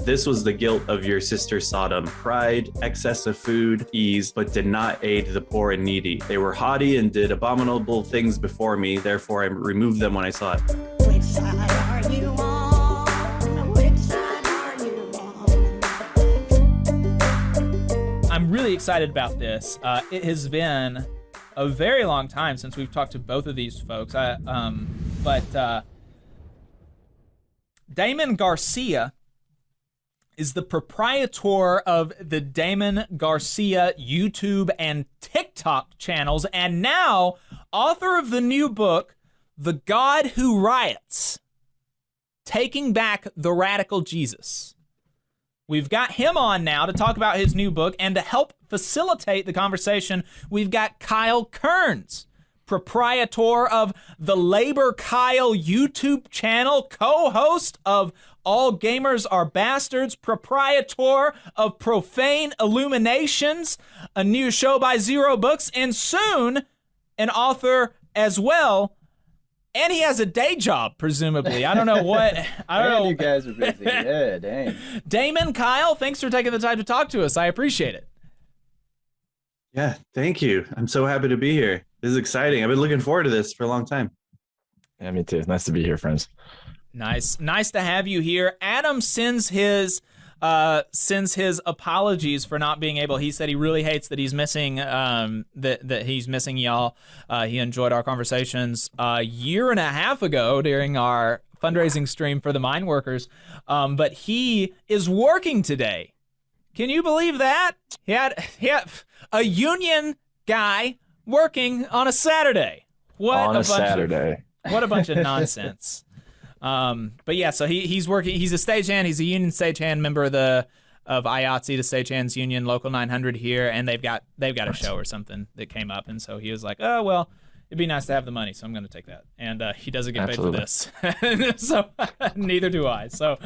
This was the guilt of your sister Sodom: pride, excess of food, ease, but did not aid the poor and needy. They were haughty and did abominable things before me. Therefore, I removed them when I saw it. Which side are you on? Which side are you on? I'm really excited about this. It has been a very long time since we've talked to both of these folks. Damon Garcia is the proprietor of the Damon Garcia YouTube and TikTok channels, and now author of the new book, The God Who Riots, Taking Back the Radical Jesus. We've got him on now to talk about his new book, and to help facilitate the conversation, we've got Kyle Kerns, proprietor of the LaborKyle YouTube channel, co-host of All Gamers Are Bastards, proprietor of Profane Illuminations, a new show by Zero Books, and soon an author as well. And he has a day job, presumably. I don't know what. I don't know. You guys are busy. Yeah, dang. Damon, Kyle, thanks for taking the time to talk to us. I appreciate it. Yeah, thank you. I'm so happy to be here. This is exciting. I've been looking forward to this for a long time. Yeah, me too. It's nice to be here, friends. Nice to have you here. Adam sends his apologies for not being able. He said he really hates that he's missing that he's missing y'all. He enjoyed our conversations a year and a half ago during our fundraising stream for the mine workers, but he is working today. Can you believe that? He had a union guy working on a Saturday. What a bunch of nonsense. But yeah, so he's working. He's a stagehand. He's a union stagehand, member of IATSE, the Stagehands Union, Local 900 here, and they've got a show or something that came up, and so he was like, oh well, it'd be nice to have the money, so I'm going to take that. And he doesn't get paid for this, so neither do I. So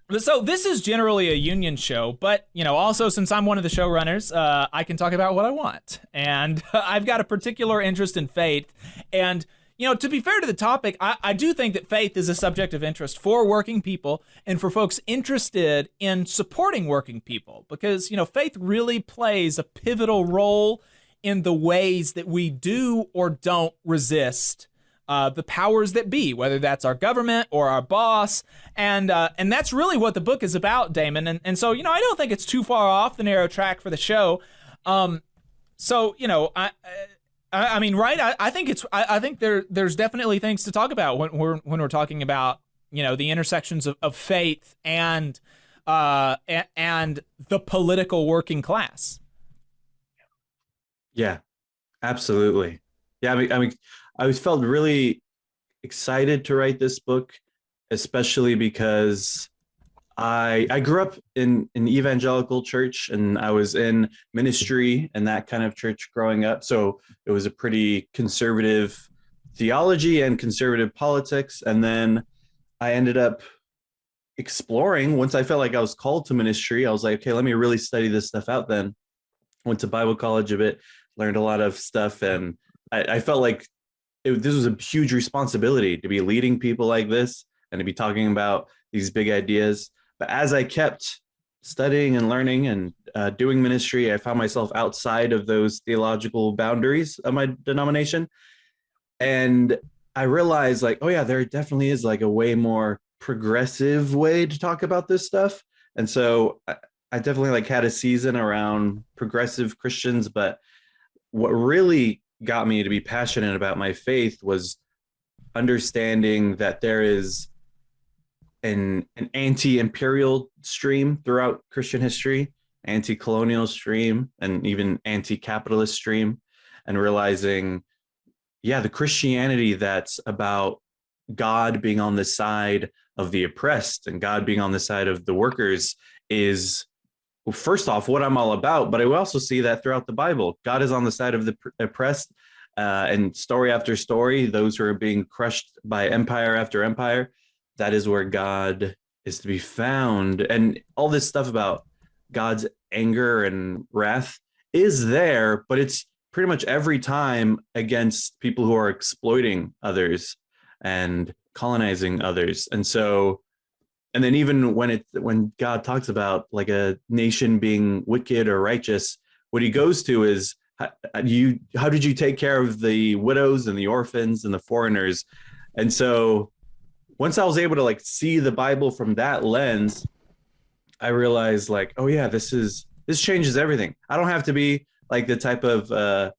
this is generally a union show, but also since I'm one of the showrunners, I can talk about what I want, and I've got a particular interest in faith. And to be fair to the topic, I do think that faith is a subject of interest for working people and for folks interested in supporting working people, because faith really plays a pivotal role in the ways that we do or don't resist the powers that be, whether that's our government or our boss, and that's really what the book is about, Damon. And so I don't think it's too far off the narrow track for the show. I mean, right? I think there's definitely things to talk about when we're talking about the intersections of faith and the political working class. Yeah, absolutely. Yeah, I mean, I felt really excited to write this book, especially because I grew up in an evangelical church, and I was in ministry and that kind of church growing up. So it was a pretty conservative theology and conservative politics. And then I ended up exploring, once I felt like I was called to ministry, I was like, okay, let me really study this stuff out then. Went to Bible college a bit, learned a lot of stuff. And I felt like this was a huge responsibility to be leading people like this and to be talking about these big ideas. But as I kept studying and learning and doing ministry, I found myself outside of those theological boundaries of my denomination. And I realized like, oh yeah, there definitely is like a way more progressive way to talk about this stuff. And so I definitely like had a season around progressive Christians. But what really got me to be passionate about my faith was understanding that there is an anti-imperial stream throughout Christian history, anti-colonial stream, and even anti-capitalist stream, and realizing, yeah, the Christianity that's about God being on the side of the oppressed and God being on the side of the workers is, well, first off, what I'm all about. But I also see that throughout the Bible, God is on the side of the oppressed, and story after story, those who are being crushed by empire after empire, that is where God is to be found. And all this stuff about God's anger and wrath is there, but it's pretty much every time against people who are exploiting others and colonizing others. And so And then even when God talks about like a nation being wicked or righteous, what he goes to is how did you take care of the widows and the orphans and the foreigners? And so once I was able to like see the Bible from that lens, I realized like, oh yeah, this changes everything. I don't have to be like the type of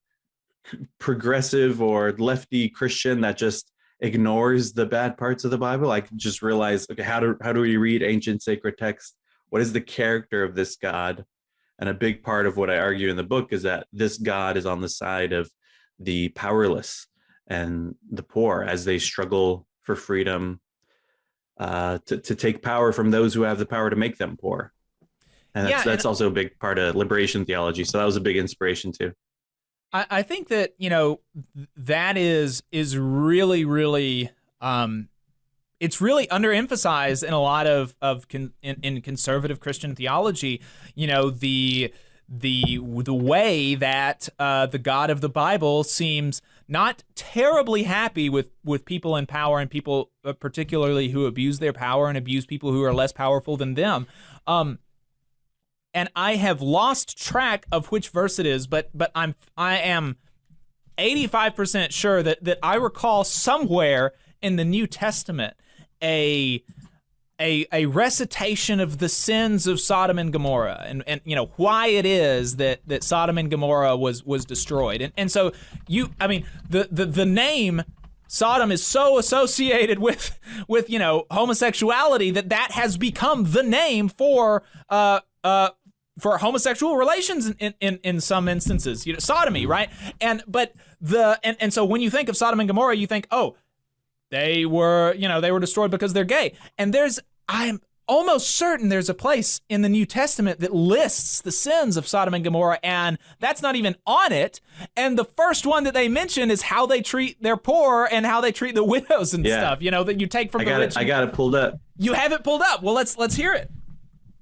progressive or lefty Christian that just ignores the bad parts of the Bible. I can just realize, okay, how do we read ancient sacred text? What is the character of this God? And a big part of what I argue in the book is that this God is on the side of the powerless and the poor as they struggle for freedom, to take power from those who have the power to make them poor. And that's also a big part of liberation theology. So that was a big inspiration too. I think that, that is really, really, it's really underemphasized in a lot of in conservative Christian theology. The way that the God of the Bible seems not terribly happy with people in power and people particularly who abuse their power and abuse people who are less powerful than them. And I have lost track of which verse it is, but I am 85% sure that I recall somewhere in the New Testament a recitation of the sins of Sodom and Gomorrah and why it is that Sodom and Gomorrah was destroyed. And so the name Sodom is so associated with homosexuality that has become the name for homosexual relations in some instances, sodomy, right? And so when you think of Sodom and Gomorrah, you think, oh, they were destroyed because they're gay. And I'm almost certain there's a place in the New Testament that lists the sins of Sodom and Gomorrah, and that's not even on it. And the first one that they mention is how they treat their poor and how they treat the widows and stuff, that you take from the rich. I got it pulled up. You have it pulled up. Well, let's hear it.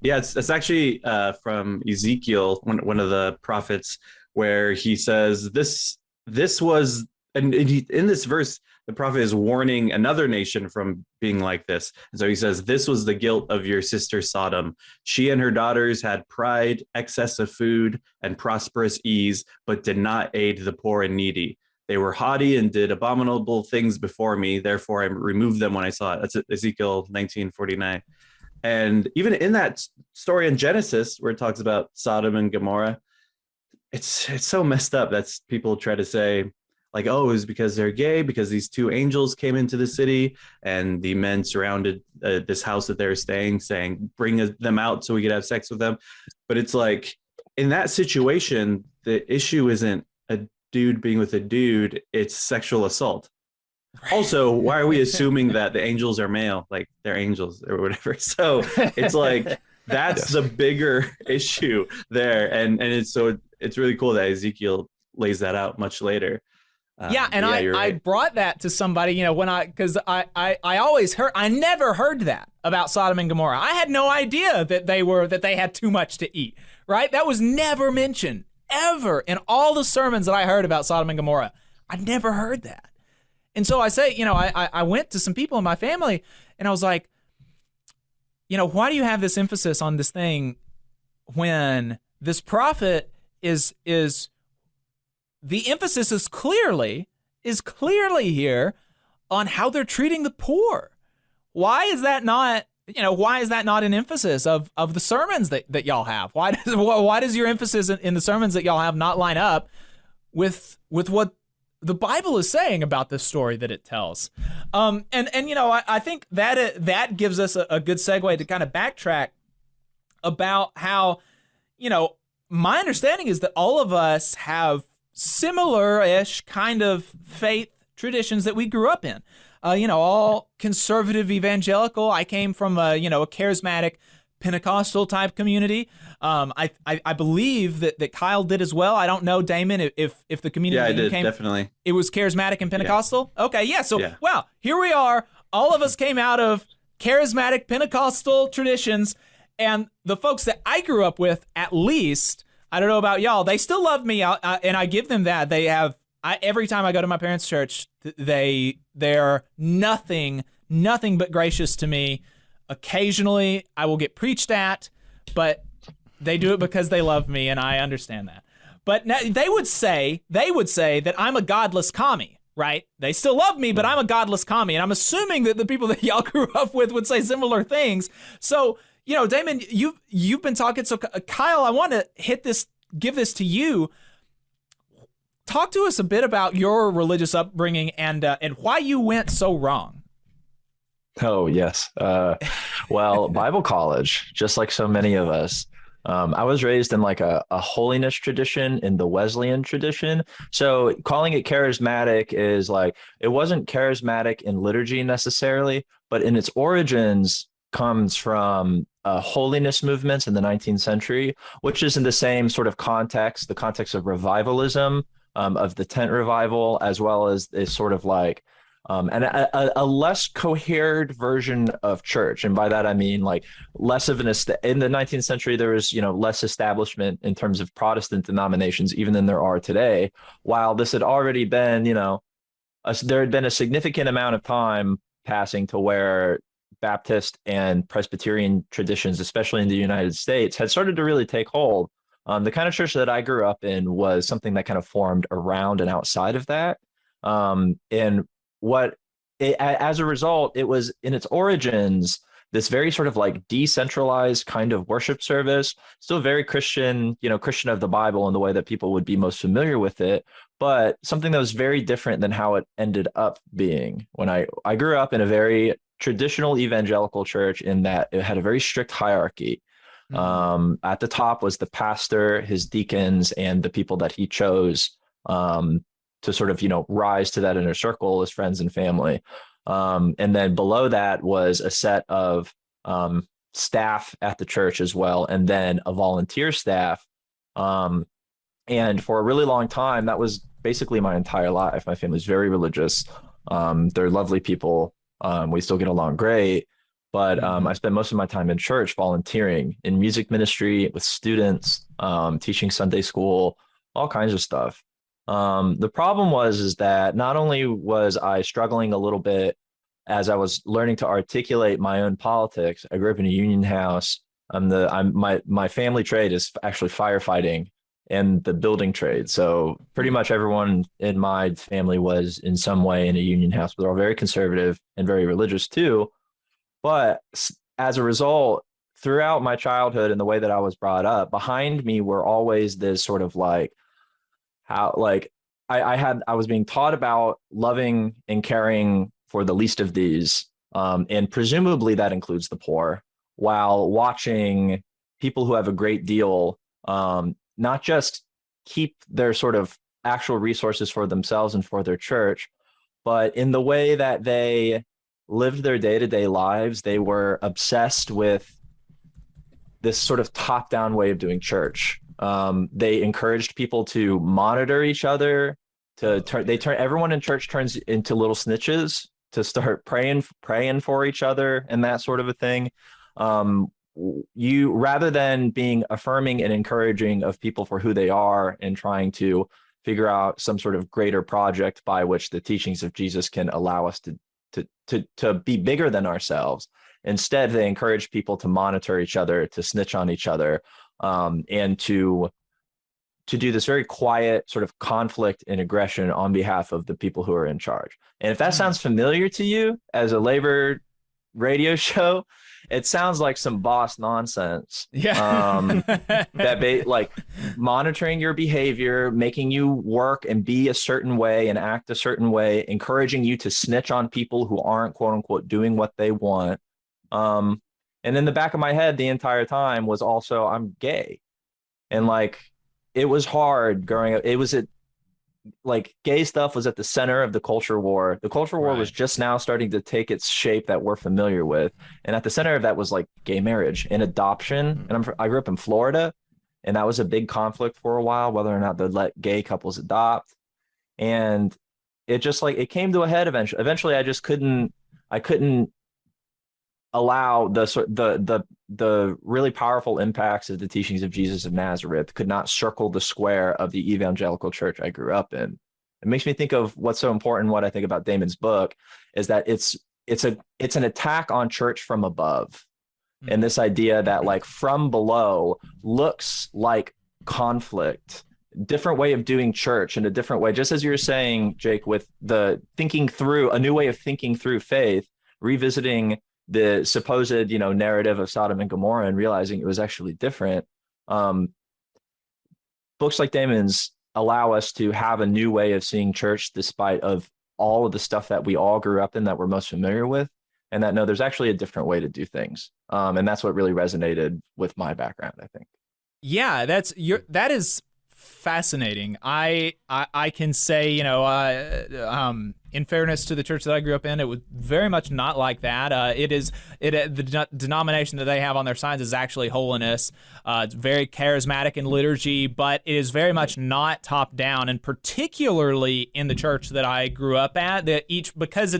Yeah, it's actually from Ezekiel, one of the prophets, where he says this was, and in this verse, the prophet is warning another nation from being like this. And so he says, this was the guilt of your sister Sodom. She and her daughters had pride, excess of food, and prosperous ease, but did not aid the poor and needy. They were haughty and did abominable things before me. Therefore, I removed them when I saw it. That's Ezekiel 19:49. And even in that story in Genesis, where it talks about Sodom and Gomorrah, it's so messed up that people try to say, like, oh, it was because they're gay, because these two angels came into the city and the men surrounded this house that they were staying, saying, bring them out so we could have sex with them. But it's like, in that situation, the issue isn't a dude being with a dude, it's sexual assault. Also, why are we assuming that the angels are male, like they're angels or whatever? So it's like, that's the bigger issue there. And it's really cool that Ezekiel lays that out much later. I brought that to somebody, because I always heard, I never heard that about Sodom and Gomorrah. I had no idea that they had too much to eat, right? That was never mentioned ever in all the sermons that I heard about Sodom and Gomorrah. I never heard that. And so I say, I went to some people in my family and I was like, why do you have this emphasis on this thing when this prophet is the emphasis is clearly here on how they're treating the poor? Why is that not an emphasis of the sermons that y'all have? Why does your emphasis in the sermons that y'all have not line up with what the Bible is saying about this story that it tells? I think that gives us a good segue to kind of backtrack about how, my understanding is that all of us have similar-ish kind of faith traditions that we grew up in. All conservative evangelical. I came from a charismatic Pentecostal type community. I believe that Kyle did as well. I don't know, Damon, if the community I did, definitely. It was charismatic and Pentecostal? Yeah. Okay, yeah. So, wow, here we are. All of us came out of charismatic Pentecostal traditions, and the folks that I grew up with, at least, I don't know about y'all, they still love me, and I give them that. They have, every time I go to my parents' church, they're nothing but gracious to me. Occasionally, I will get preached at, but they do it because they love me, and I understand that. But now, they would say that I'm a godless commie, right? They still love me, but I'm a godless commie, and I'm assuming that the people that y'all grew up with would say similar things. So, Damon, you've been talking. So, Kyle, I want to give this to you. Talk to us a bit about your religious upbringing and why you went so wrong. Oh, yes. Well, Bible college, just like so many of us. I was raised in like a holiness tradition, in the Wesleyan tradition. So calling it charismatic is like, it wasn't charismatic in liturgy necessarily, but in its origins comes from holiness movements in the 19th century, which is in the same sort of context, the context of revivalism, of the tent revival, as well as this sort of like, and a less coherent version of church. And by that, I mean like less of in the 19th century, there was, less establishment in terms of Protestant denominations, even than there are today, while this had already been, there had been a significant amount of time passing to where Baptist and Presbyterian traditions, especially in the United States, had started to really take hold. The kind of church that I grew up in was something that kind of formed around and outside of that. As a result, it was in its origins, this very sort of like decentralized kind of worship service, still very Christian, Christian of the Bible in the way that people would be most familiar with it, but something that was very different than how it ended up being. When I grew up in a very traditional evangelical church, in that it had a very strict hierarchy. At the top was the pastor, his deacons, and the people that he chose to sort of, rise to that inner circle as friends and family. And then below that was a set of staff at the church as well, and then a volunteer staff. And for a really long time, that was basically my entire life. My family's very religious. They're lovely people. We still get along great. But I spent most of my time in church volunteering in music ministry with students, teaching Sunday school, all kinds of stuff. The problem is that not only was I struggling a little bit as I was learning to articulate my own politics. I grew up in a union house. My family trade is actually firefighting and the building trade. So pretty much everyone in my family was in some way in a union house, but they're all very conservative and very religious too. But as a result, throughout my childhood and the way that I was brought up, behind me were always this sort of like how like I was being taught about loving and caring for the least of these, and presumably that includes the poor, while watching people who have a great deal not just keep their sort of actual resources for themselves and for their church, but in the way that they lived their day-to-day lives, they were obsessed with this sort of top-down way of doing church. They encouraged people to monitor each other, everyone in church turns into little snitches to start praying for each other and that sort of a thing. You, rather than being affirming and encouraging of people for who they are and trying to figure out some sort of greater project by which the teachings of Jesus can allow us to be bigger than ourselves. Instead, they encourage people to monitor each other, to snitch on each other, and to do this very quiet sort of conflict and aggression on behalf of the people who are in charge. And if that sounds familiar to you as a labor radio show, it sounds like some boss nonsense. Yeah. Like monitoring your behavior, making you work and be a certain way and act a certain way, encouraging you to snitch on people who aren't quote unquote doing what they want. And in the back of my head the entire time was also, I'm gay. And like, it was hard growing up. It was like gay stuff was at the center of the culture war. The culture war was just now starting to take its shape that we're familiar with. And at the center of that was like gay marriage and adoption. And I grew up in Florida, and that was a big conflict for a while, whether or not they'd let gay couples adopt. And it just like, it came to a head eventually. Eventually I couldn't allow the really powerful impacts of the teachings of Jesus of Nazareth could not circle the square of the evangelical church I grew up in. It makes me think of what's so important. What I think about Damon's book is that it's it's an attack on church from above. And this idea that like from below looks like conflict, different way of doing church in a different way, just as you were saying, Jake, with the thinking through a new way of thinking through faith, revisiting the supposed, narrative of Sodom and Gomorrah and realizing it was actually different. Books like Damon's allow us to have a new way of seeing church despite of all of the stuff that we all grew up in that we're most familiar with, and that no, there's actually a different way to do things. And that's what really resonated with my background, I think. Yeah, that is fascinating. I can say, in fairness to the church that I grew up in, it was very much not like that. The denomination that they have on their signs is actually holiness. It's very charismatic in liturgy, but it is very much not top down. And particularly in the church that I grew up at, because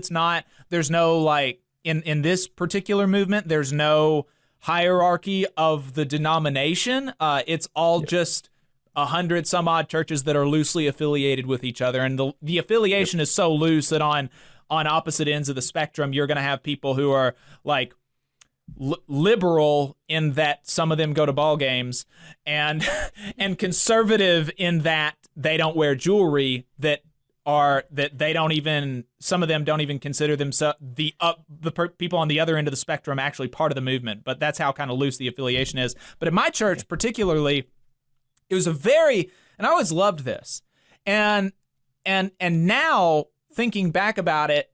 there's no like in this particular movement, there's no hierarchy of the denomination. It's all just 100 some odd churches that are loosely affiliated with each other, and the affiliation is so loose that on opposite ends of the spectrum, you're going to have people who are like liberal in that some of them go to ball games, and conservative in that they don't wear jewelry, some of them don't even consider themselves the people on the other end of the spectrum actually part of the movement. But that's how kind of loose the affiliation is. But in my church particularly, it was and I always loved this. And now thinking back about it,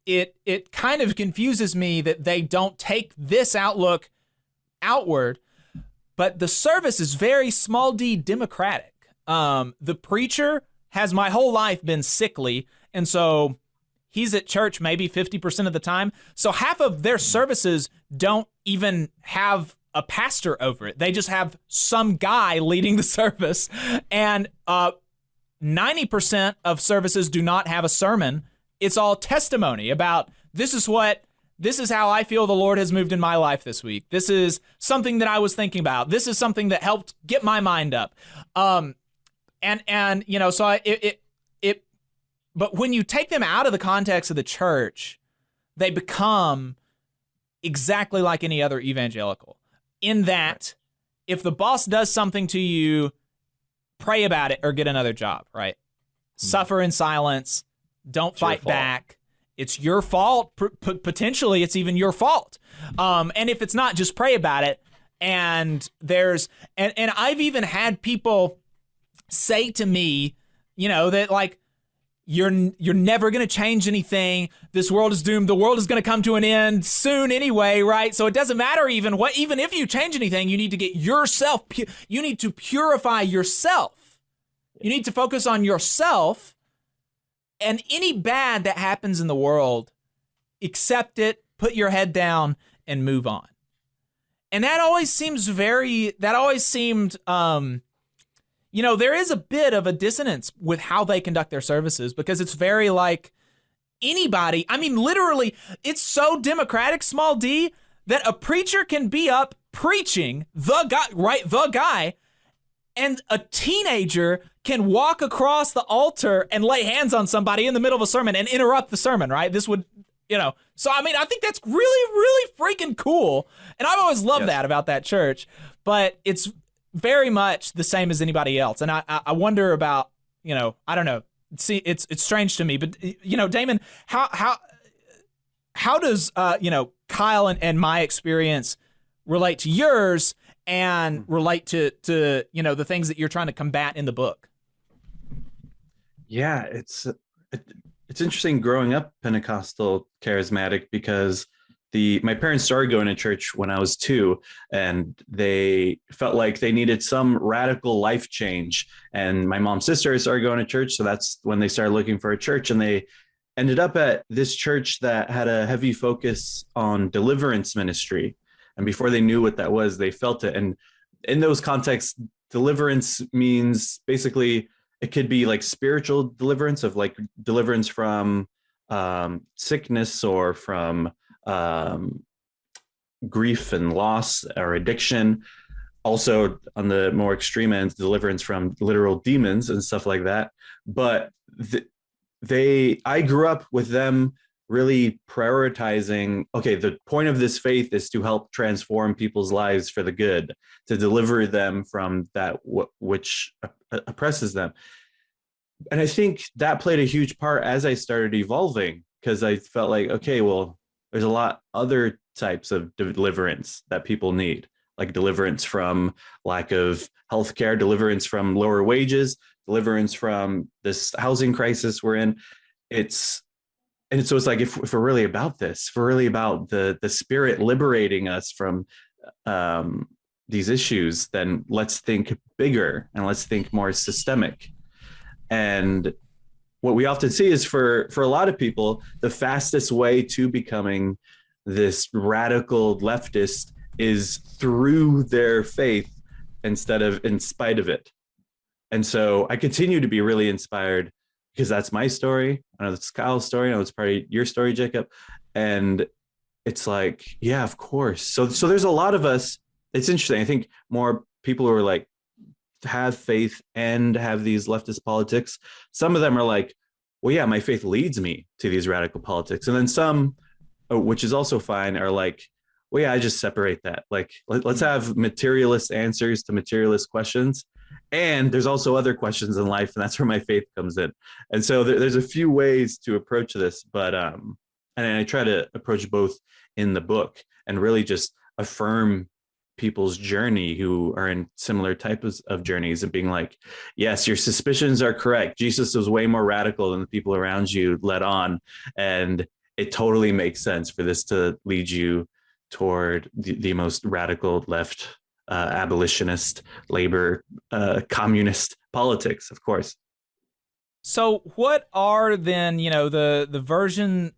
it kind of confuses me that they don't take this outlook outward, but the service is very small d democratic. The preacher has my whole life been sickly, and so he's at church maybe 50% of the time. So half of their services don't even have a pastor over it. They just have some guy leading the service, and 90% of services do not have a sermon. It's all testimony about this is how I feel the Lord has moved in my life this week. This is something that I was thinking about. This is something that helped get my mind up. But when you take them out of the context of the church, they become exactly like any other evangelical. In that, if the boss does something to you, pray about it or get another job, right? Suffer in silence. Don't fight back. It's your fault. Potentially, it's even your fault. And if it's not, just pray about it. And I've even had people say to me, that like, you're never going to change anything. This world is doomed. The world is going to come to an end soon anyway, right? So it doesn't matter even if you change anything, you need to get yourself, you need to purify yourself. You need to focus on yourself, and any bad that happens in the world, accept it, put your head down, and move on. And that always seemed, there is a bit of a dissonance with how they conduct their services, because it's very like anybody. I mean, literally, it's so democratic, small d, that a preacher can be up preaching the guy, and a teenager can walk across the altar and lay hands on somebody in the middle of a sermon and interrupt the sermon, right? This would, So, I mean, I think that's really, really freaking cool. And I've always loved that about that church. But it's very much the same as anybody else. And I wonder about, I don't know. See, it's strange to me. But, Damon, how does, Kyle and my experience relate to yours and relate to the things that you're trying to combat in the book? Yeah, it's interesting growing up Pentecostal charismatic, because my parents started going to church when I was 2, and they felt like they needed some radical life change. And my mom's sister started going to church, so that's when they started looking for a church, and they ended up at this church that had a heavy focus on deliverance ministry. And before they knew what that was, they felt it. And in those contexts, deliverance means basically it could be like spiritual deliverance, of like deliverance from sickness or from grief and loss or addiction. Also, on the more extreme end, deliverance from literal demons and stuff like that. But I grew up with them really prioritizing, okay, the point of this faith is to help transform people's lives for the good, to deliver them from that which oppresses them. And I think that played a huge part as I started evolving, because I felt like, okay, well, there's a lot other types of deliverance that people need, like deliverance from lack of healthcare, deliverance from lower wages, deliverance from this housing crisis we're in. So it's like, if we're really about this, if we're really about the Spirit liberating us from these issues, then let's think bigger and let's think more systemic. And what we often see is, for a lot of people, the fastest way to becoming this radical leftist is through their faith instead of in spite of it. And so I continue to be really inspired, because that's my story. I know that's Kyle's story. I know it's part of your story, Jacob. And it's like, yeah, of course. So there's a lot of us. It's interesting. I think more people who are like, have faith and have these leftist politics. Some of them are like, well, yeah, my faith leads me to these radical politics. And then some, which is also fine, are like, well, yeah, I just separate that. Like, let's have materialist answers to materialist questions. And there's also other questions in life, and that's where my faith comes in. And so there's a few ways to approach this, but and I try to approach both in the book and really just affirm people's journey who are in similar types of journeys, and being like, yes, your suspicions are correct. Jesus was way more radical than the people around you let on. And it totally makes sense for this to lead you toward the most radical left, abolitionist, labor, communist politics, of course. So what are then, the version,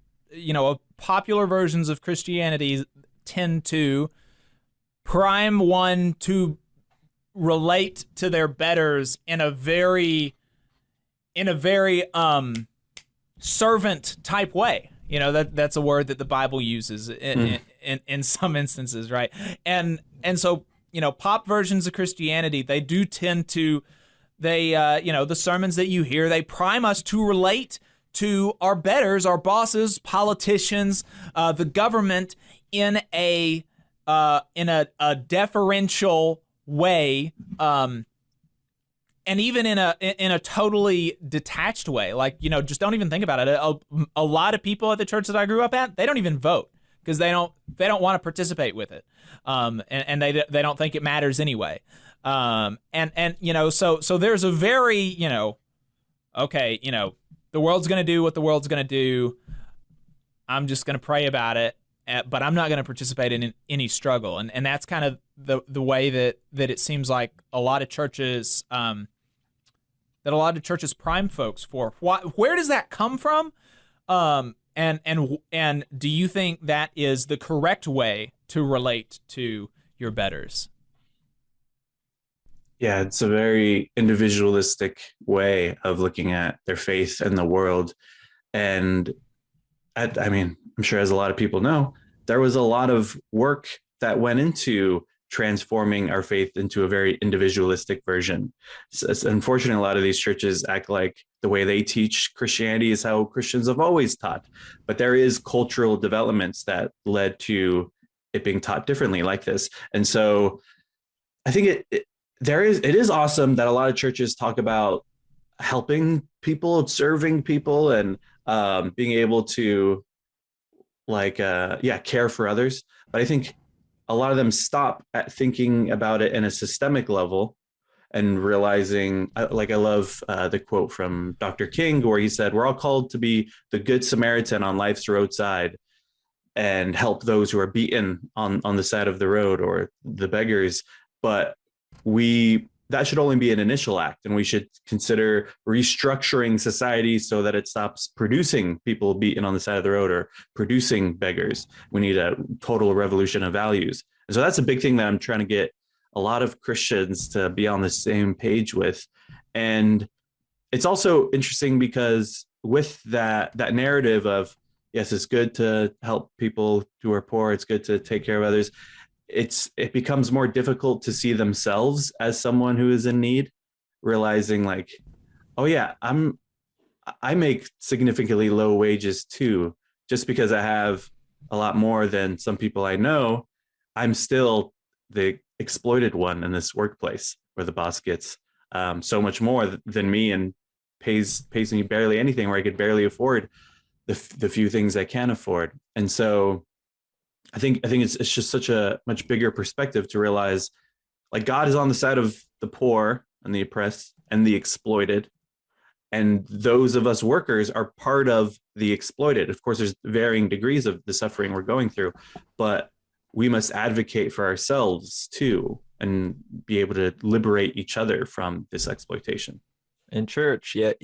popular versions of Christianity tend to prime one to relate to their betters in a very servant type way. That's a word that the Bible uses in some instances, right? And so, pop versions of Christianity, they do tend to, the sermons that you hear, they prime us to relate to our betters, our bosses, politicians, the government in a deferential way, and even in a totally detached way. Like, just don't even think about it. A lot of people at the church that I grew up at, they don't even vote, because they don't want to participate with it, and they don't think it matters anyway. So there's a very, okay, the world's gonna do what the world's gonna do. I'm just gonna pray about it, but I'm not going to participate in any struggle. And that's kind of the way that it seems like a lot of churches, prime folks for. Where does that come from? And do you think that is the correct way to relate to your betters? Yeah, it's a very individualistic way of looking at their faith and the world. And I mean, I'm sure, as a lot of people know, there was a lot of work that went into transforming our faith into a very individualistic version. It's unfortunate a lot of these churches act like the way they teach Christianity is how Christians have always taught. But there is cultural developments that led to it being taught differently like this. And so I think it is awesome that a lot of churches talk about helping people, serving people, and being able to care for others. But I think a lot of them stop at thinking about it in a systemic level and realizing, I love the quote from Dr. King, where he said, we're all called to be the good Samaritan on life's roadside and help those who are beaten on the side of the road, or the beggars. But that should only be an initial act, and we should consider restructuring society so that it stops producing people beaten on the side of the road or producing beggars. We need a total revolution of values. And so that's a big thing that I'm trying to get a lot of Christians to be on the same page with. And it's also interesting because with that narrative of, yes, it's good to help people who are poor, it's good to take care of others, it becomes more difficult to see themselves as someone who is in need, realizing like, oh yeah, I make significantly low wages too. just because I have a lot more than some people I know, I'm still the exploited one in this workplace where the boss gets so much more than me and pays me barely anything, where I could barely afford the few things I can afford. And so I think it's just such a much bigger perspective to realize, like, God is on the side of the poor and the oppressed and the exploited, and those of us workers are part of the exploited. Of course, there's varying degrees of the suffering we're going through, but we must advocate for ourselves too and be able to liberate each other from this exploitation. In church, you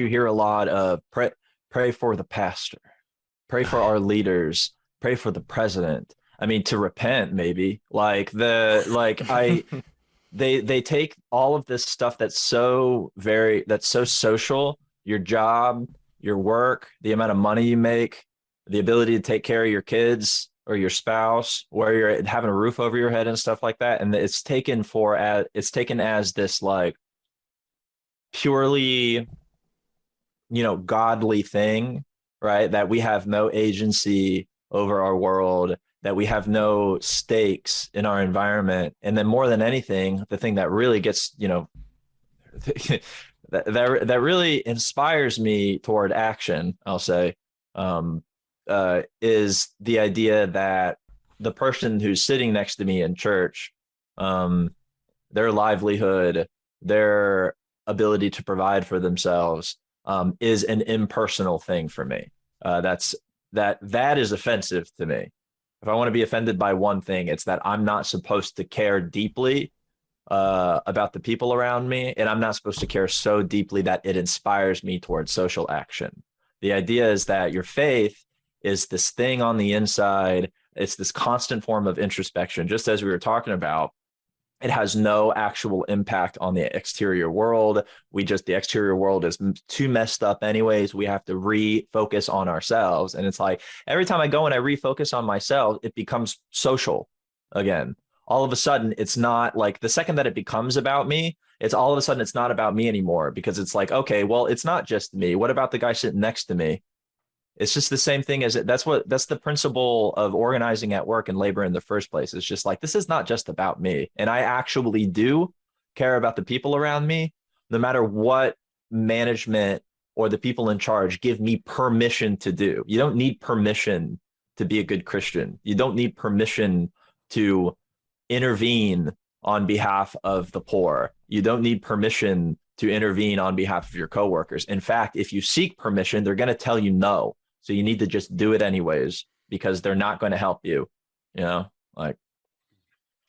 hear a lot of pray for the pastor, pray for our leaders, pray for the president. I mean, to repent, maybe. They take all of this stuff that's so social, your job, your work, the amount of money you make, the ability to take care of your kids or your spouse, where you're having a roof over your head and stuff like that. And it's taken as this like purely, godly thing, right? That we have no agency over our world, that we have no stakes in our environment. And then more than anything, the thing that really gets, that really inspires me toward action, I'll say, is the idea that the person who's sitting next to me in church, their livelihood, their ability to provide for themselves, is an impersonal thing for me. That is offensive to me. If I want to be offended by one thing, it's that I'm not supposed to care deeply about the people around me, and I'm not supposed to care so deeply that it inspires me towards social action. The idea is that your faith is this thing on the inside. It's this constant form of introspection, just as we were talking about. It has no actual impact on the exterior world. The exterior world is too messed up anyways. We have to refocus on ourselves. And it's like, every time I go and I refocus on myself, it becomes social again. All of a sudden, it's not like, the second that it becomes about me, it's all of a sudden, it's not about me anymore, because it's like, okay, well, it's not just me. What about the guy sitting next to me? It's just the same thing as it. That's the principle of organizing at work and labor in the first place. It's just like, this is not just about me. And I actually do care about the people around me, no matter what management or the people in charge give me permission to do. You don't need permission to be a good Christian. You don't need permission to intervene on behalf of the poor. You don't need permission to intervene on behalf of your coworkers. In fact, if you seek permission, they're going to tell you no. So you need to just do it anyways, because they're not going to help you, like.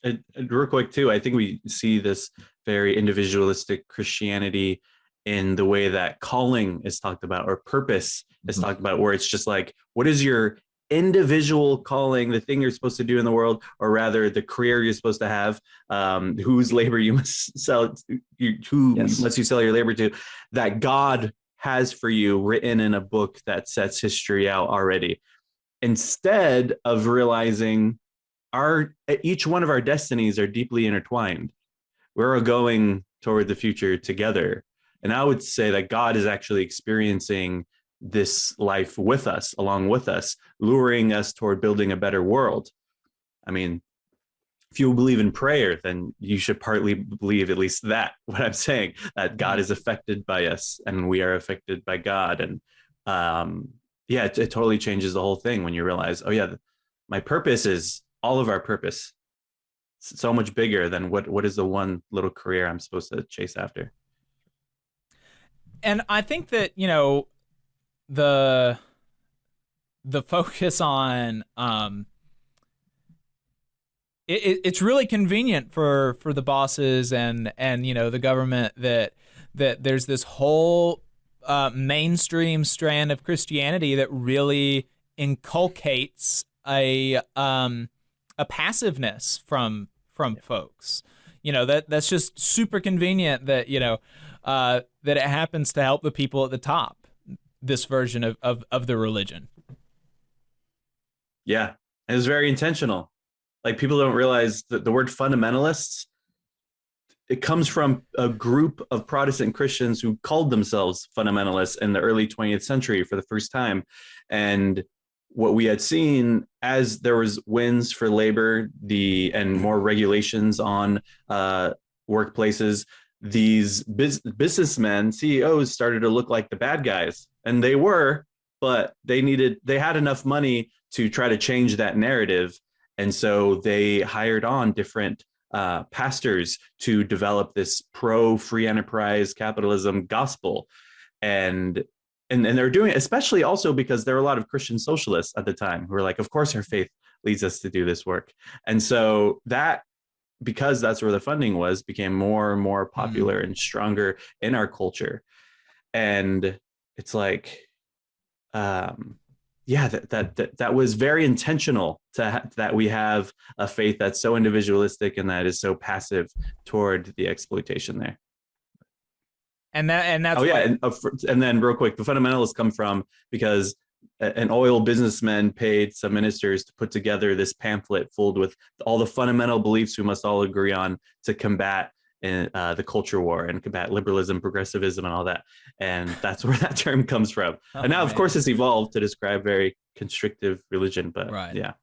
And real quick too, I think we see this very individualistic Christianity in the way that calling is talked about, or purpose is talked about, where it's just like, what is your individual calling, the thing you're supposed to do in the world, or rather the career you're supposed to have, whose labor you must sell, must you sell your labor to, that God has for you written in a book that sets history out already, instead of realizing each one of our destinies are deeply intertwined. We're all going toward the future together. And I would say that God is actually experiencing this life with us, along with us, luring us toward building a better world. I mean, if you believe in prayer, then you should partly believe at least that, what I'm saying, that God is affected by us and we are affected by God. And it totally changes the whole thing when you realize, oh yeah, my purpose is all of our purpose. It's so much bigger than what is the one little career I'm supposed to chase after. And I think that, the focus on it's really convenient for the bosses and the government that there's this whole mainstream strand of Christianity that really inculcates a passiveness from folks. That's just super convenient that that it happens to help the people at the top, this version of the religion. Yeah, it was very intentional. Like, people don't realize that the word fundamentalists, it comes from a group of Protestant Christians who called themselves fundamentalists in the early 20th century for the first time. And what we had seen as there was wins for labor, and more regulations on workplaces, these businessmen, CEOs, started to look like the bad guys, and they were, but they had enough money to try to change that narrative, and so they hired on different pastors to develop this pro free enterprise capitalism gospel, and they're doing it, especially also because there were a lot of Christian socialists at the time who were like, of course our faith leads us to do this work. And so that, because that's where the funding was, became more and more popular and stronger in our culture. And it's like, yeah, that was very intentional that we have a faith that's so individualistic and that is so passive toward the exploitation there. And that's and then real quick, the fundamentalists come from because an oil businessman paid some ministers to put together this pamphlet filled with all the fundamental beliefs we must all agree on to combat the culture war and combat liberalism, progressivism, and all that. And that's where that term comes from. And now, of course, it's evolved to describe very constrictive religion. But yeah.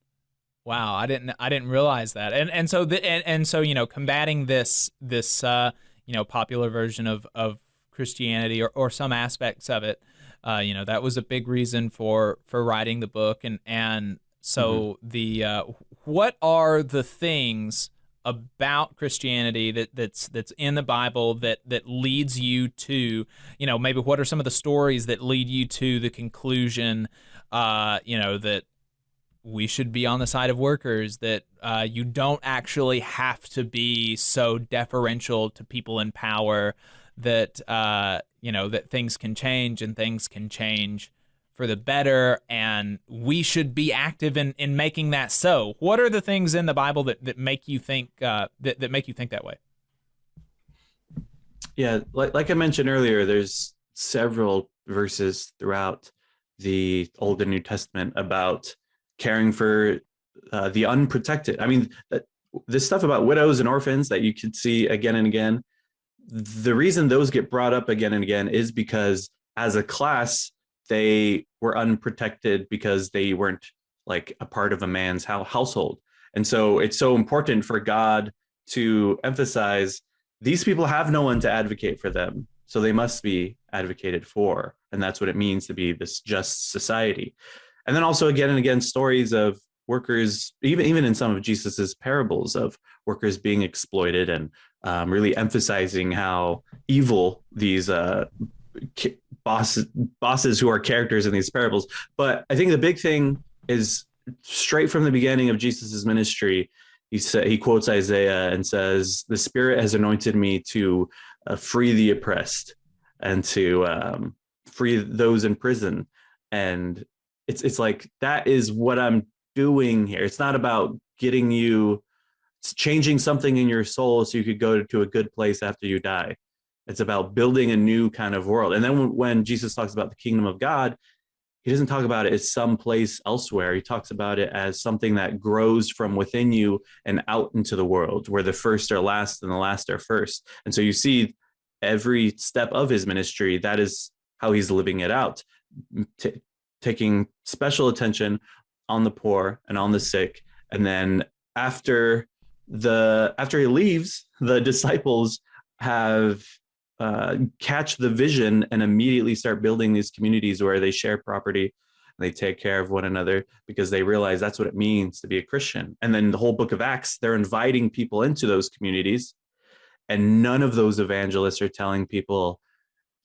Wow, I didn't realize that. And so you know, combating this you know, popular version of Christianity or some aspects of it, you know, that was a big reason for writing the book. And so the what are the things about Christianity that's in the Bible that leads you to, you know, maybe what are some of the stories that lead you to the conclusion, you know, that we should be on the side of workers, that you don't actually have to be so deferential to people in power, that you know, that things can change and things can change for the better, and we should be active in making that so. What are the things in the Bible that make you think that make you think that way? Yeah, like I mentioned earlier, there's several verses throughout the Old and New Testament about caring for the unprotected. I mean, this stuff about widows and orphans that you could see again and again, the reason those get brought up again and again is because as a class, they were unprotected because they weren't like a part of a man's household. And so it's so important for God to emphasize these people have no one to advocate for them, so they must be advocated for. And that's what it means to be this just society. And then also again and again, stories of workers, even in some of Jesus's parables, of workers being exploited, and really emphasizing how evil these bosses who are characters in these parables. But I think the big thing is straight from the beginning of Jesus's ministry. He quotes Isaiah and says, "The Spirit has anointed me to free the oppressed and to free those in prison." And it's like, that is what I'm doing here. It's not about getting you, it's changing something in your soul so you could go to a good place after you die. It's about building a new kind of world. And then when Jesus talks about the kingdom of God, he doesn't talk about it as someplace elsewhere. He talks about it as something that grows from within you and out into the world, where the first are last and the last are first. And so you see every step of his ministry, that is how he's living it out, taking special attention on the poor and on the sick. And then after he leaves, the disciples have catch the vision and immediately start building these communities where they share property and they take care of one another, because they realize that's what it means to be a Christian. And then the whole book of Acts, they're inviting people into those communities, and none of those evangelists are telling people,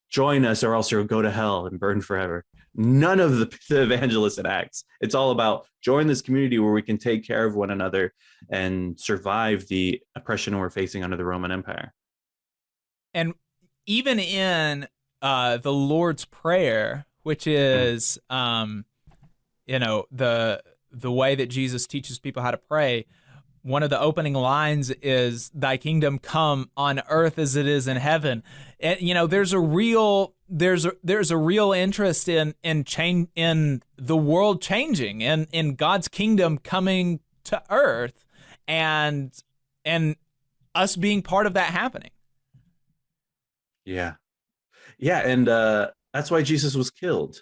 join us or else you'll go to hell and burn forever. None of the evangelists in Acts. It's all about join this community where we can take care of one another and survive the oppression we're facing under the Roman Empire. And even in the Lord's Prayer, which is, you know, the way that Jesus teaches people how to pray, one of the opening lines is, "Thy kingdom come on earth as it is in heaven." And, you know, there's a real interest in the world changing, in God's kingdom coming to earth, and us being part of that happening. Yeah. And that's why Jesus was killed.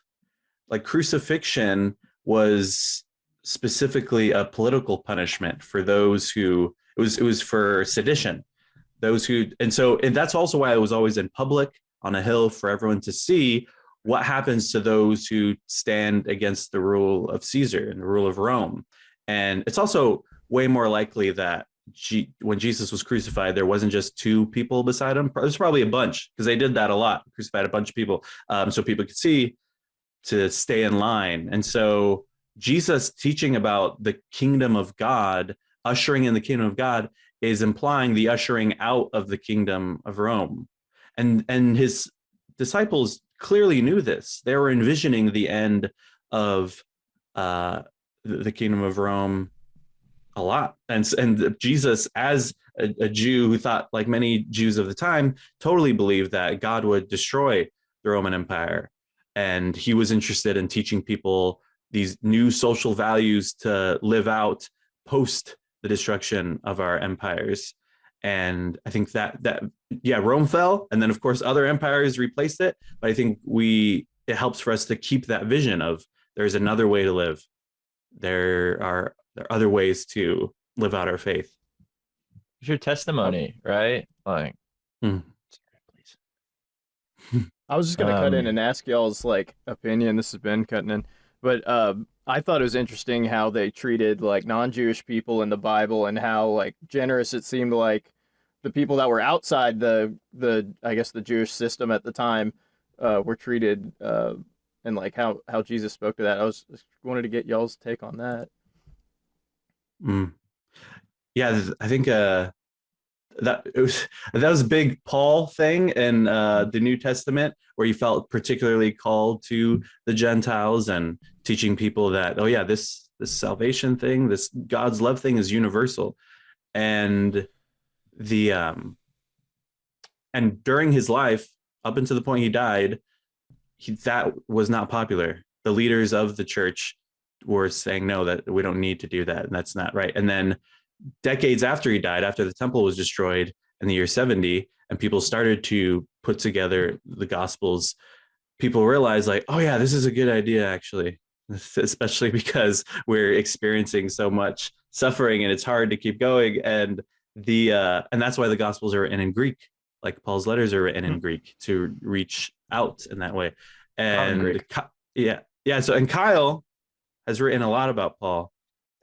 Like, crucifixion was specifically a political punishment for those who it was for sedition. Those who and that's also why it was always in public on a hill for everyone to see what happens to those who stand against the rule of Caesar and the rule of Rome. And it's also way more likely that when Jesus was crucified, there wasn't just two people beside him. There's probably a bunch, because they did that a lot, crucified a bunch of people, so people could see to stay in line. And so Jesus teaching about the kingdom of God, ushering in the kingdom of God, is implying the ushering out of the kingdom of Rome. And his disciples clearly knew this. They were envisioning the end of the kingdom of Rome a lot. And Jesus, as a Jew who thought, like many Jews of the time, totally believed that God would destroy the Roman Empire. And he was interested in teaching people these new social values to live out post the destruction of our empires. And I think that Rome fell, and then of course other empires replaced it. But I think it helps for us to keep that vision of there's another way to live. There are other ways to live out our faith. It's your testimony, right? Like, Mm. please. I was just gonna cut in and ask y'all's like opinion. This has been cutting in, but I thought it was interesting how they treated like non-Jewish people in the Bible and how like generous it seemed like the people that were outside the I guess the Jewish system at the time were treated, and like how Jesus spoke to that. I wanted to get y'all's take on that. Yeah, I think that was a big Paul thing in the New Testament, where he felt particularly called to the Gentiles and teaching people that, oh yeah, this salvation thing, this God's love thing is universal. And and during his life, up until the point he died, that was not popular. The leaders of the church were saying, no, that we don't need to do that, and that's not right. And then decades after he died, after the temple was destroyed in the year 70, and people started to put together the Gospels, people realized like, oh yeah, this is a good idea, actually, especially because we're experiencing so much suffering and it's hard to keep going. And that's why the Gospels are written in Greek, like Paul's letters are written in Greek to reach out in that way. And so Kyle has written a lot about Paul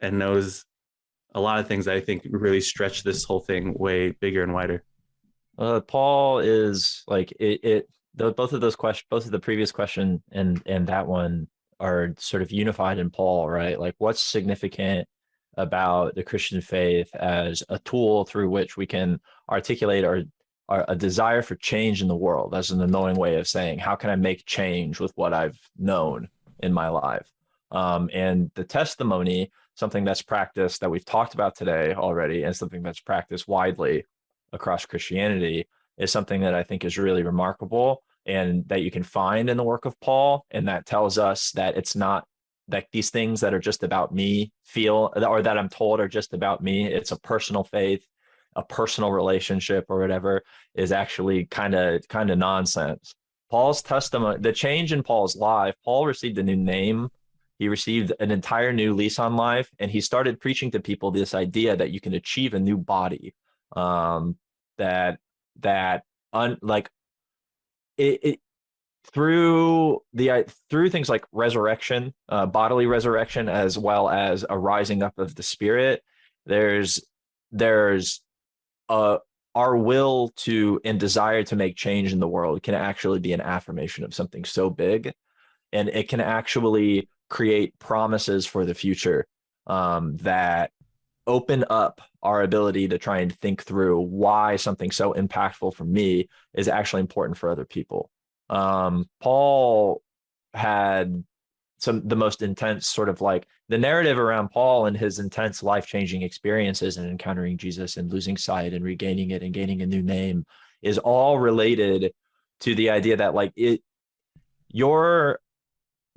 and knows a lot of things that I think really stretch this whole thing way bigger and wider. Paul is like both of the previous question and that one are sort of unified in Paul, right? Like, what's significant about the Christian faith as a tool through which we can articulate a desire for change in the world? That's an annoying way of saying, how can I make change with what I've known in my life? And the testimony, something that's practiced that we've talked about today already, and something that's practiced widely across Christianity, is something that I think is really remarkable and that you can find in the work of Paul. And that tells us that it's not like these things that are just about me or that I'm told are just about me. It's a personal faith, a personal relationship or whatever, is actually kind of nonsense. Paul's testimony, the change in Paul's life, Paul received a new name. He received an entire new lease on life, and he started preaching to people this idea that you can achieve a new body, through things like resurrection, bodily resurrection, as well as a rising up of the spirit. There's our will to and desire to make change in the world can actually be an affirmation of something so big, and it can actually create promises for the future that open up our ability to try and think through why something so impactful for me is actually important for other people. Paul had the most intense sort of like the narrative around Paul and his intense life-changing experiences and encountering Jesus and losing sight and regaining it and gaining a new name is all related to the idea that like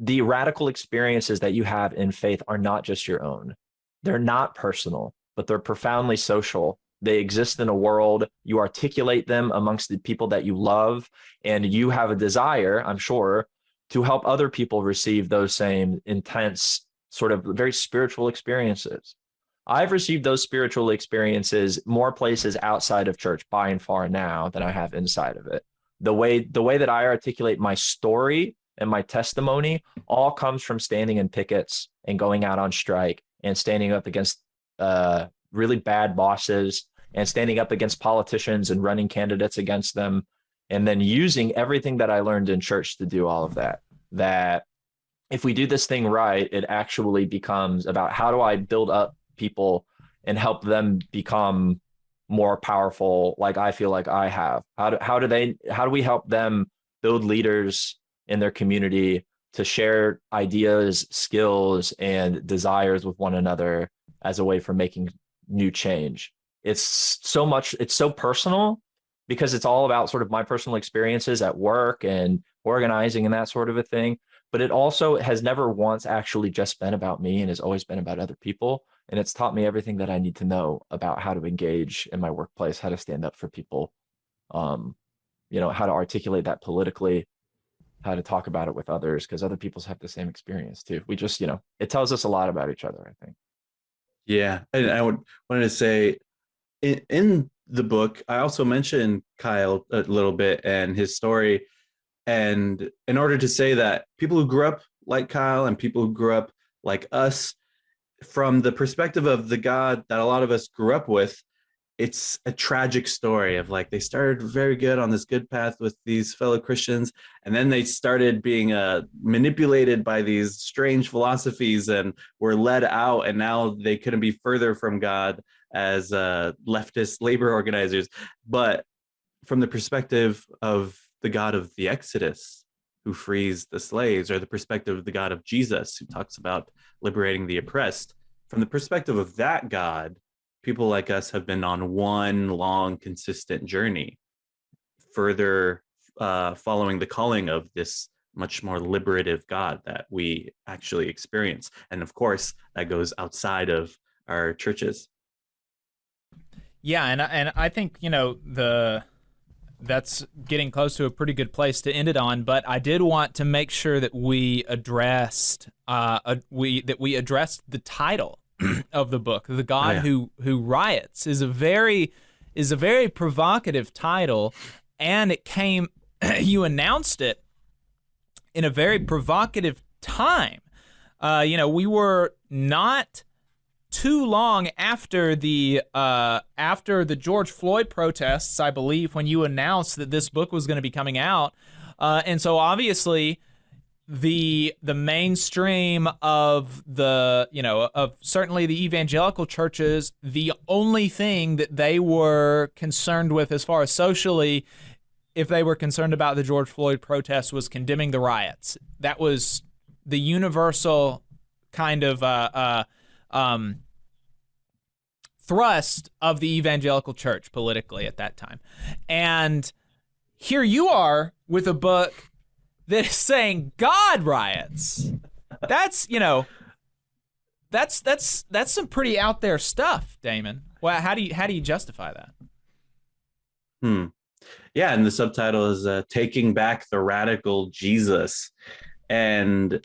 the radical experiences that you have in faith are not just your own. They're not personal, but they're profoundly social. They exist in a world. You articulate them amongst the people that you love, and you have a desire, I'm sure, to help other people receive those same intense sort of very spiritual experiences. I've received those spiritual experiences more places outside of church by and far now than I have inside of it. The way that I articulate my story and my testimony all comes from standing in pickets and going out on strike and standing up against really bad bosses and standing up against politicians and running candidates against them, and then using everything that I learned in church to do all of that. That if we do this thing right, it actually becomes about how do I build up people and help them become more powerful, like I feel like I have. How do we help them build leaders in their community to share ideas, skills, and desires with one another as a way for making new change? It's so personal because it's all about sort of my personal experiences at work and organizing and that sort of a thing. But it also has never once actually just been about me and has always been about other people. And it's taught me everything that I need to know about how to engage in my workplace, how to stand up for people, how to articulate that politically, how to talk about it with others, because other people have the same experience too. We just, it tells us a lot about each other, I think. Yeah. And wanted to say in the book, I also mentioned Kyle a little bit and his story. And in order to say that people who grew up like Kyle and people who grew up like us, from the perspective of the God that a lot of us grew up with, it's a tragic story of like they started very good on this good path with these fellow Christians, and then they started being manipulated by these strange philosophies and were led out, and now they couldn't be further from God as leftist labor organizers. But from the perspective of the God of the Exodus, who frees the slaves, or the perspective of the God of Jesus, who talks about liberating the oppressed, from the perspective of that God, people like us have been on one long, consistent journey, further following the calling of this much more liberative God that we actually experience. And of course, that goes outside of our churches. Yeah, and I think that's getting close to a pretty good place to end it on. But I did want to make sure that we addressed the title of the book. The God Who Riots is a very provocative title, and it came. You announced it in a very provocative time. We were not too long after the George Floyd protests, I believe, when you announced that this book was going to be coming out, and so obviously the mainstream of of certainly the evangelical churches, the only thing that they were concerned with as far as socially, if they were concerned about the George Floyd protests, was condemning the riots. That was the universal kind of thrust of the evangelical church politically at that time. And here you are with a book that is saying God riots. That's that's some pretty out there stuff, Damon. Well, how do you justify that? Yeah, and the subtitle is "Taking Back the Radical Jesus," and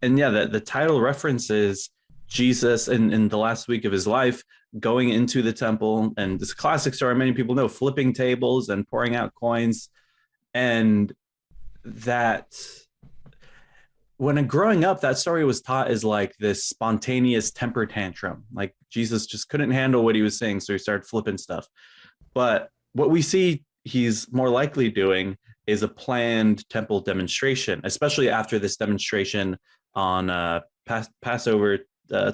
yeah, the title references Jesus in the last week of his life going into the temple, and this classic story many people know, flipping tables and pouring out coins. And that when growing up, that story was taught as like this spontaneous temper tantrum, like Jesus just couldn't handle what he was saying, so he started flipping stuff. But what we see he's more likely doing is a planned temple demonstration, especially after this demonstration on Passover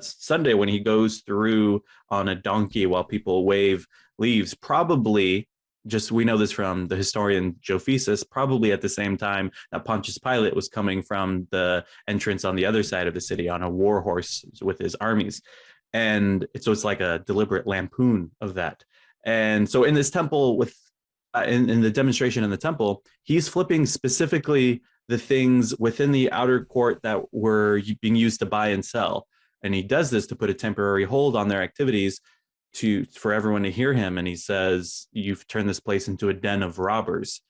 Sunday, when he goes through on a donkey while people wave leaves. Probably, just we know this from the historian Josephus, probably at the same time that Pontius Pilate was coming from the entrance on the other side of the city on a war horse with his armies. And so it's like a deliberate lampoon of that. And so in this temple, with in the demonstration in the temple, he's flipping specifically the things within the outer court that were being used to buy and sell. And he does this to put a temporary hold on their activities for everyone to hear him. And he says, "You've turned this place into a den of robbers."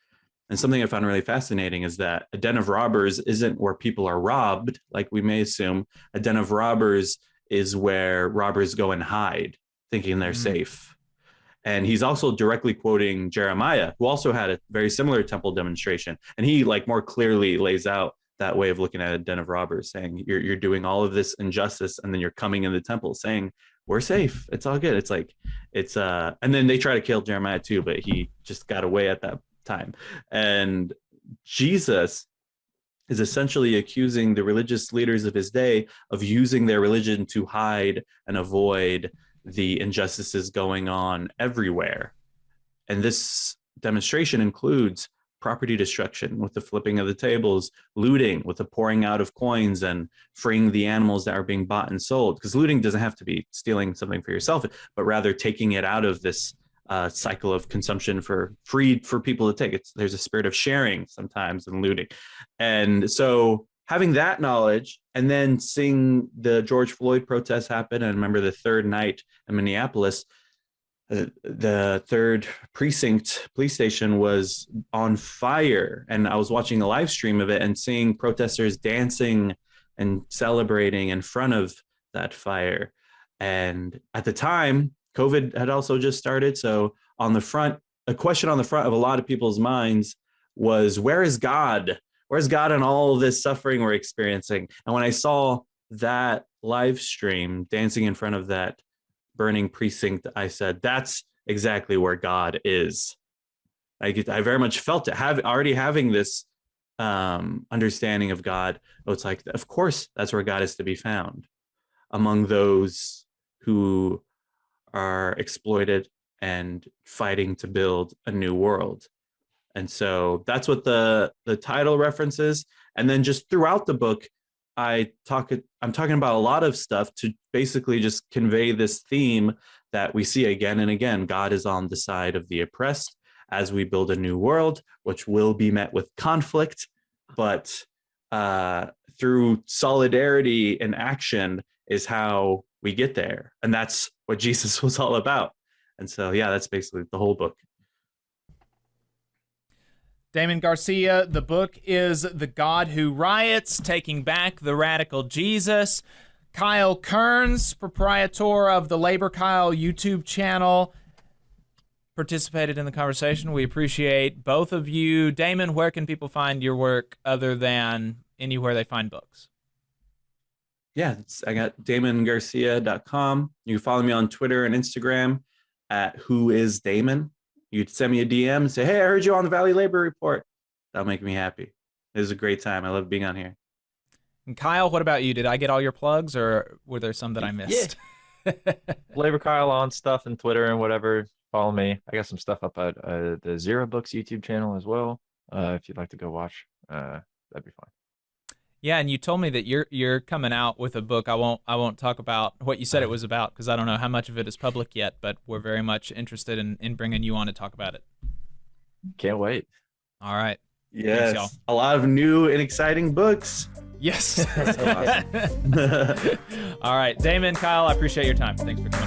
And something I found really fascinating is that a den of robbers isn't where people are robbed, like we may assume. A den of robbers is where robbers go and hide, thinking they're safe. And he's also directly quoting Jeremiah, who also had a very similar temple demonstration. And he like more clearly lays out that way of looking at a den of robbers, saying you're doing all of this injustice, and then you're coming in the temple saying, we're safe. It's all good. It's like, and then they try to kill Jeremiah too, but he just got away at that time. And Jesus is essentially accusing the religious leaders of his day of using their religion to hide and avoid the injustices going on everywhere. And this demonstration includes property destruction with the flipping of the tables, looting with the pouring out of coins and freeing the animals that are being bought and sold. Because looting doesn't have to be stealing something for yourself, but rather taking it out of this cycle of consumption for people to take. There's a spirit of sharing sometimes in looting. And so having that knowledge, and then seeing the George Floyd protests happen, and remember the third night in Minneapolis, the third precinct police station was on fire. And I was watching a live stream of it and seeing protesters dancing and celebrating in front of that fire. And at the time, COVID had also just started. So a question on the front of a lot of people's minds was, where is God? Where's God in all of this suffering we're experiencing? And when I saw that live stream dancing in front of that burning precinct, I said, that's exactly where God is. I very much felt it, already having this understanding of God. It's like, of course, that's where God is to be found, among those who are exploited and fighting to build a new world. And so that's what the title references. And then just throughout the book, I'm talking about a lot of stuff to basically just convey this theme that we see again and again. God is on the side of the oppressed as we build a new world, which will be met with conflict, but through solidarity and action is how we get there. And that's what Jesus was all about. And so, yeah, that's basically the whole book. Damon Garcia, the book is The God Who Riots, Taking Back the Radical Jesus. Kyle Kerns, proprietor of the LaborKyle YouTube channel, participated in the conversation. We appreciate both of you. Damon, where can people find your work other than anywhere they find books? Yeah, I got DamonGarcia.com. You can follow me on Twitter and Instagram at whoisdamon. You'd send me a DM and say, hey, I heard you on the Valley Labor Report. That'll make me happy. It was a great time. I love being on here. And Kyle, what about you? Did I get all your plugs, or were there some that I missed? Yeah. LaborKyle on stuff and Twitter and whatever. Follow me. I got some stuff up at the Zero Books YouTube channel as well. If you'd like to go watch, that'd be fine. Yeah, and you told me that you're coming out with a book. I won't talk about what you said it was about, because I don't know how much of it is public yet, but we're very much interested in bringing you on to talk about it. Can't wait. All right. Yes, Thanks, y'all. a lot of new and exciting books. Yes. All right, Damon, Kyle, I appreciate your time. Thanks for coming on.